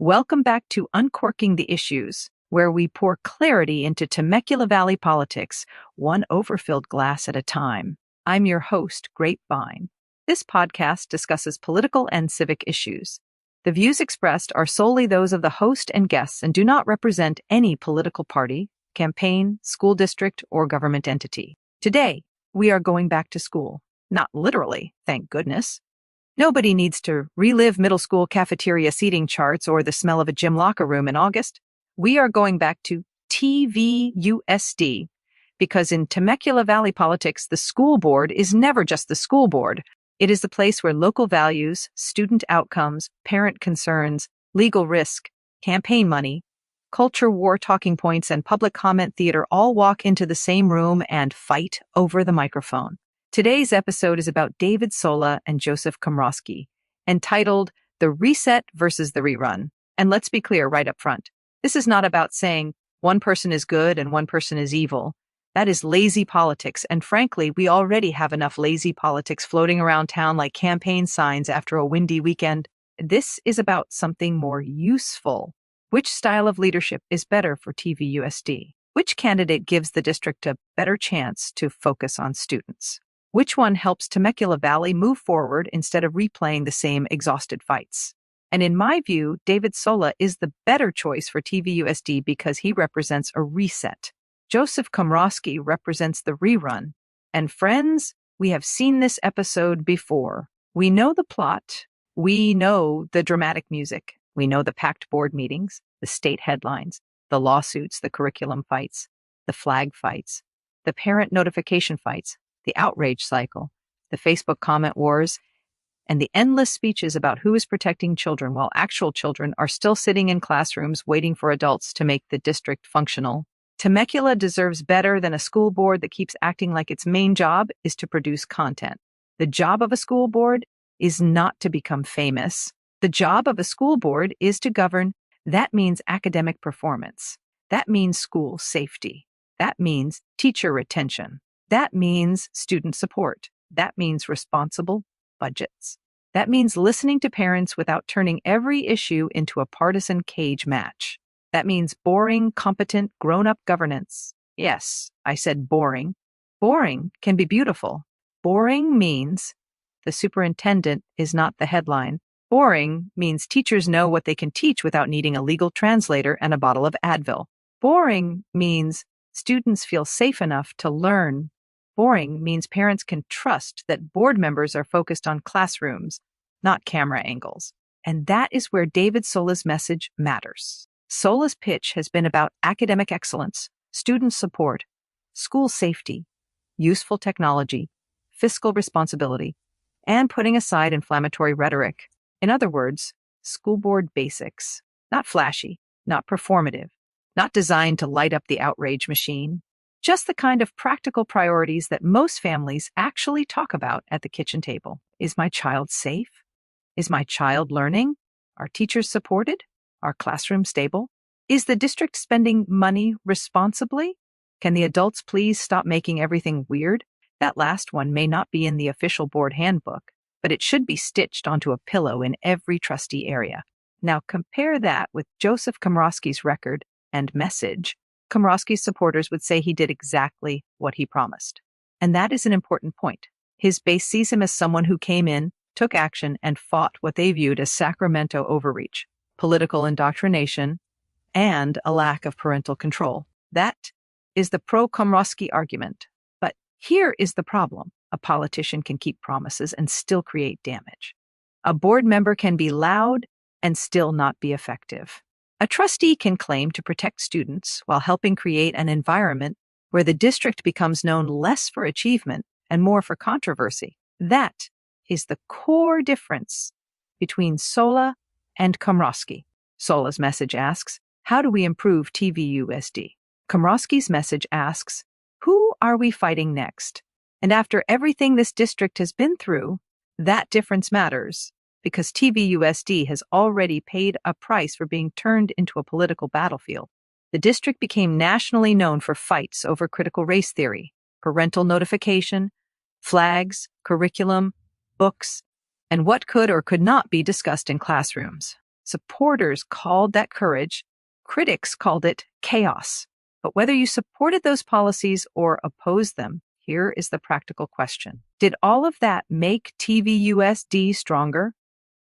Welcome back to Uncorking the Issues, where we pour clarity into Temecula Valley politics, one overfilled glass at a time. I'm your host, Grape Vine. This podcast discusses political and civic issues. The views expressed are solely those of the host and guests and do not represent any political party, campaign, school district, or government entity. Today, we are going back to school. Not literally, thank goodness. Nobody needs to relive middle school cafeteria seating charts or the smell of a gym locker room in August. We are going back to TVUSD because in Temecula Valley politics, the school board is never just the school board. It is the place where local values, student outcomes, parent concerns, legal risk, campaign money, culture war talking points, and public comment theater all walk into the same room and fight over the microphone. Today's episode is about David Sola and Joseph Komrosky, entitled The Reset versus the Rerun. And let's be clear right up front. This is not about saying one person is good and one person is evil. That is lazy politics, and frankly, we already have enough lazy politics floating around town like campaign signs after a windy weekend. This is about something more useful. Which style of leadership is better for TVUSD? Which candidate gives the district a better chance to focus on students? Which one helps Temecula Valley move forward instead of replaying the same exhausted fights? And in my view, David Sola is the better choice for TVUSD because he represents a reset. Joseph Komrosky represents the rerun. And friends, we have seen this episode before. We know the plot. We know the dramatic music. We know the packed board meetings, the state headlines, the lawsuits, the curriculum fights, the flag fights, the parent notification fights, the outrage cycle, the Facebook comment wars, and the endless speeches about who is protecting children while actual children are still sitting in classrooms waiting for adults to make the district functional. Temecula deserves better than a school board that keeps acting like its main job is to produce content. The job of a school board is not to become famous. The job of a school board is to govern. That means academic performance. That means school safety. That means teacher retention. That means student support. That means responsible budgets. That means listening to parents without turning every issue into a partisan cage match. That means boring, competent, grown-up governance. Yes, I said boring. Boring can be beautiful. Boring means the superintendent is not the headline. Boring means teachers know what they can teach without needing a legal translator and a bottle of Advil. Boring means students feel safe enough to learn. Boring means parents can trust that board members are focused on classrooms, not camera angles. And that is where David Sola's message matters. Sola's pitch has been about academic excellence, student support, school safety, useful technology, fiscal responsibility, and putting aside inflammatory rhetoric. In other words, school board basics. Not flashy, not performative, not designed to light up the outrage machine. Just the kind of practical priorities that most families actually talk about at the kitchen table. Is my child safe? Is my child learning? Are teachers supported? Are classrooms stable? Is the district spending money responsibly? Can the adults please stop making everything weird? That last one may not be in the official board handbook, but it should be stitched onto a pillow in every trustee area. Now compare that with Joseph Komrosky's record and message. Komrosky's supporters would say he did exactly what he promised. And that is an important point. His base sees him as someone who came in, took action, and fought what they viewed as Sacramento overreach, political indoctrination, and a lack of parental control. That is the pro-Komrosky argument. But here is the problem. A politician can keep promises and still create damage. A board member can be loud and still not be effective. A trustee can claim to protect students while helping create an environment where the district becomes known less for achievement and more for controversy. That is the core difference between Sola and Komrosky. Sola's message asks, how do we improve TVUSD? Komrosky's message asks, who are we fighting next? And after everything this district has been through, that difference matters. Because TVUSD has already paid a price for being turned into a political battlefield. The district became nationally known for fights over critical race theory, parental notification, flags, curriculum, books, and what could or could not be discussed in classrooms. Supporters called that courage. Critics called it chaos. But whether you supported those policies or opposed them, here is the practical question. Did all of that make TVUSD stronger?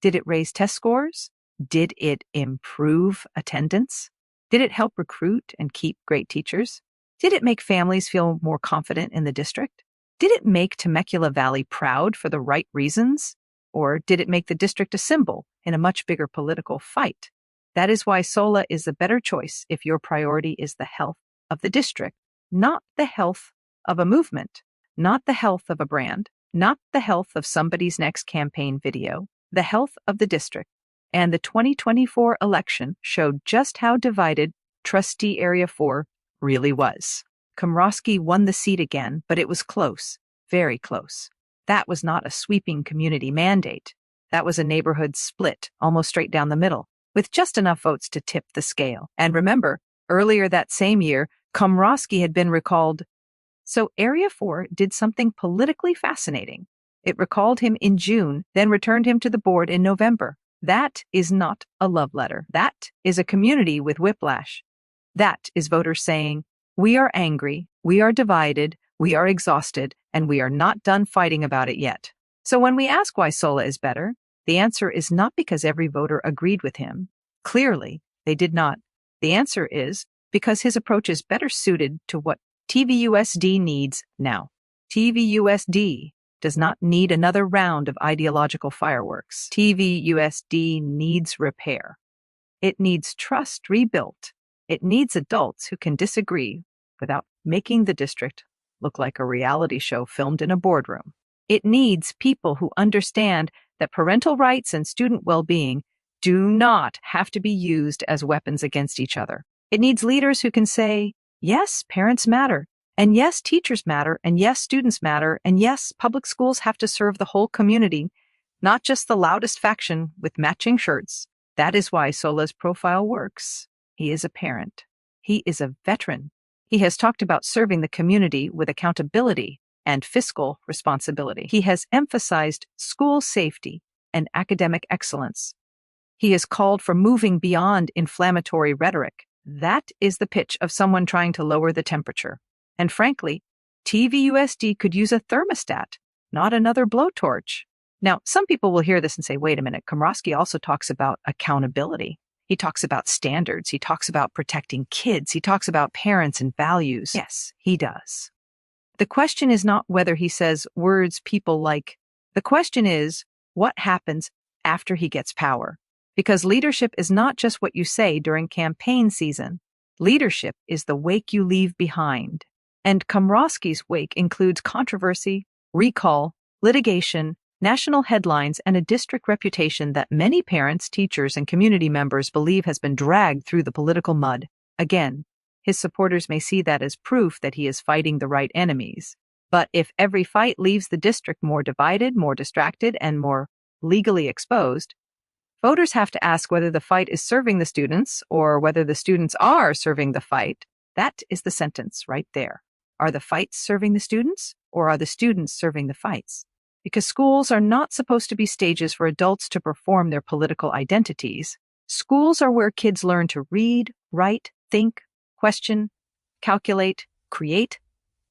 Did it raise test scores? Did it improve attendance? Did it help recruit and keep great teachers? Did it make families feel more confident in the district? Did it make Temecula Valley proud for the right reasons? Or did it make the district a symbol in a much bigger political fight? That is why Sola is a better choice if your priority is the health of the district, not the health of a movement, not the health of a brand, not the health of somebody's next campaign video, the health of the district. And the 2024 election showed just how divided Trustee Area 4 really was. Komrosky won the seat again, but it was close, very close. That was not a sweeping community mandate. That was a neighborhood split, almost straight down the middle, with just enough votes to tip the scale. And remember, earlier that same year, Komrosky had been recalled. So Area 4 did something politically fascinating. It recalled him in June, then returned him to the board in November. That is not a love letter. That is a community with whiplash. That is voters saying, we are angry, we are divided, we are exhausted, and we are not done fighting about it yet. So when we ask why Sola is better, the answer is not because every voter agreed with him. Clearly, they did not. The answer is because his approach is better suited to what TVUSD needs now. TVUSD does not need another round of ideological fireworks. TVUSD needs repair. It needs trust rebuilt. It needs adults who can disagree without making the district look like a reality show filmed in a boardroom. It needs people who understand that parental rights and student well-being do not have to be used as weapons against each other. It needs leaders who can say, yes, parents matter, and yes, teachers matter, and yes, students matter, and yes, public schools have to serve the whole community, not just the loudest faction with matching shirts. That is why Sola's profile works. He is a parent. He is a veteran. He has talked about serving the community with accountability and fiscal responsibility. He has emphasized school safety and academic excellence. He has called for moving beyond inflammatory rhetoric. That is the pitch of someone trying to lower the temperature. And frankly, TVUSD could use a thermostat, not another blowtorch. Now, some people will hear this and say, wait a minute, Komrosky also talks about accountability. He talks about standards. He talks about protecting kids. He talks about parents and values. Yes, he does. The question is not whether he says words people like. The question is, what happens after he gets power? Because leadership is not just what you say during campaign season. Leadership is the wake you leave behind. And Komrosky's wake includes controversy, recall, litigation, national headlines, and a district reputation that many parents, teachers, and community members believe has been dragged through the political mud. Again, his supporters may see that as proof that he is fighting the right enemies. But if every fight leaves the district more divided, more distracted, and more legally exposed, voters have to ask whether the fight is serving the students or whether the students are serving the fight. That is the sentence right there. Are the fights serving the students, or are the students serving the fights? Because schools are not supposed to be stages for adults to perform their political identities. Schools are where kids learn to read, write, think, question, calculate, create,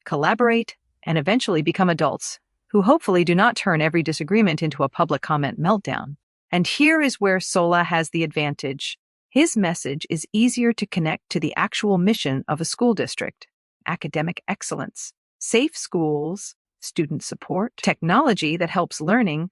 collaborate, and eventually become adults who hopefully do not turn every disagreement into a public comment meltdown. And here is where Sola has the advantage. His message is easier to connect to the actual mission of a school district: academic excellence, safe schools, student support, technology that helps learning,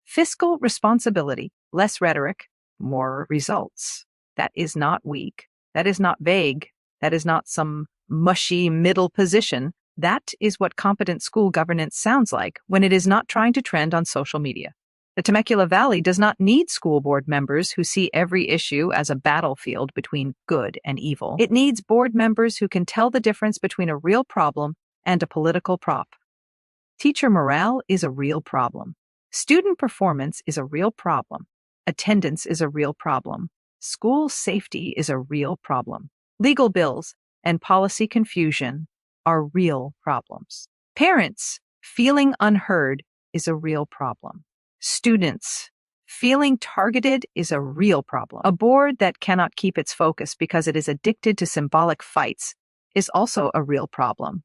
fiscal responsibility, less rhetoric, more results. That is not weak. That is not vague. That is not some mushy middle position. That is what competent school governance sounds like when it is not trying to trend on social media. The Temecula Valley does not need school board members who see every issue as a battlefield between good and evil. It needs board members who can tell the difference between a real problem and a political prop. Teacher morale is a real problem. Student performance is a real problem. Attendance is a real problem. School safety is a real problem. Legal bills and policy confusion are real problems. Parents feeling unheard is a real problem. Students Feeling targeted is a real problem. A board that cannot keep its focus because it is addicted to symbolic fights is also a real problem.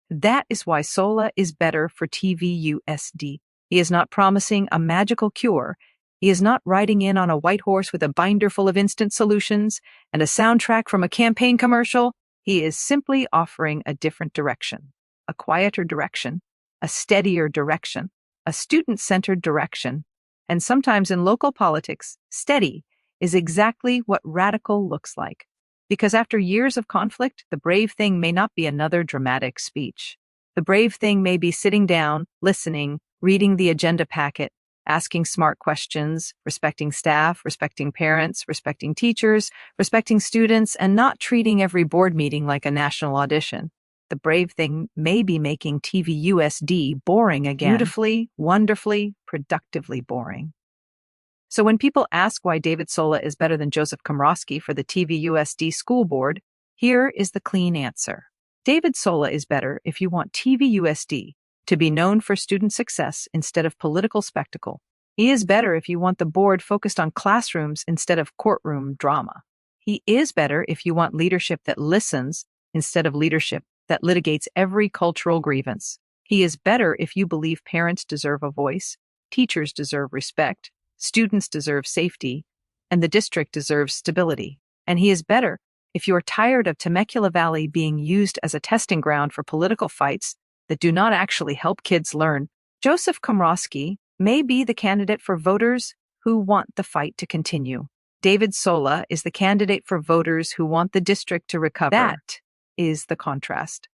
That is why Sola is better for TVUSD. He is not promising a magical cure. He is not riding in on a white horse with a binder full of instant solutions and a soundtrack from a campaign commercial. He is simply offering a different direction, a quieter direction, a steadier direction, a student-centered direction. And sometimes in local politics, steady is exactly what radical looks like. Because after years of conflict, the brave thing may not be another dramatic speech. The brave thing may be sitting down, listening, reading the agenda packet, asking smart questions, respecting staff, respecting parents, respecting teachers, respecting students, and not treating every board meeting like a national audition. The brave thing may be making TVUSD boring again. Beautifully, wonderfully, productively boring. So when people ask why David Sola is better than Joseph Komrosky for the TVUSD school board, here is the clean answer. David Sola is better if you want TVUSD to be known for student success instead of political spectacle. He is better if you want the board focused on classrooms instead of courtroom drama. He is better if you want leadership that listens instead of leadership that litigates every cultural grievance. He is better if you believe parents deserve a voice, teachers deserve respect, students deserve safety, and the district deserves stability. And he is better if you are tired of Temecula Valley being used as a testing ground for political fights that do not actually help kids learn. Joseph Komrosky may be the candidate for voters who want the fight to continue. David Sola is the candidate for voters who want the district to recover. That is the contrast.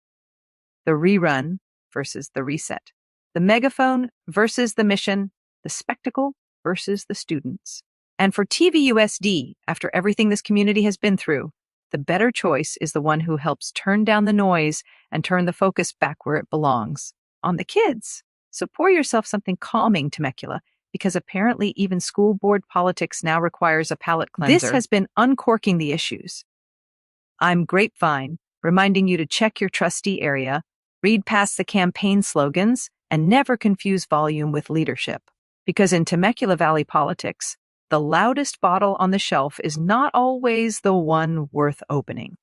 The rerun versus the reset. The megaphone versus the mission. The spectacle versus the students. And for TVUSD, after everything this community has been through, the better choice is the one who helps turn down the noise and turn the focus back where it belongs, on the kids. So pour yourself something calming, Temecula, because apparently even school board politics now requires a palate cleanser. This has been Uncorking the Issues. I'm Grape Vine, reminding you to check your trustee area, read past the campaign slogans, and never confuse volume with leadership. Because in Temecula Valley politics, the loudest bottle on the shelf is not always the one worth opening.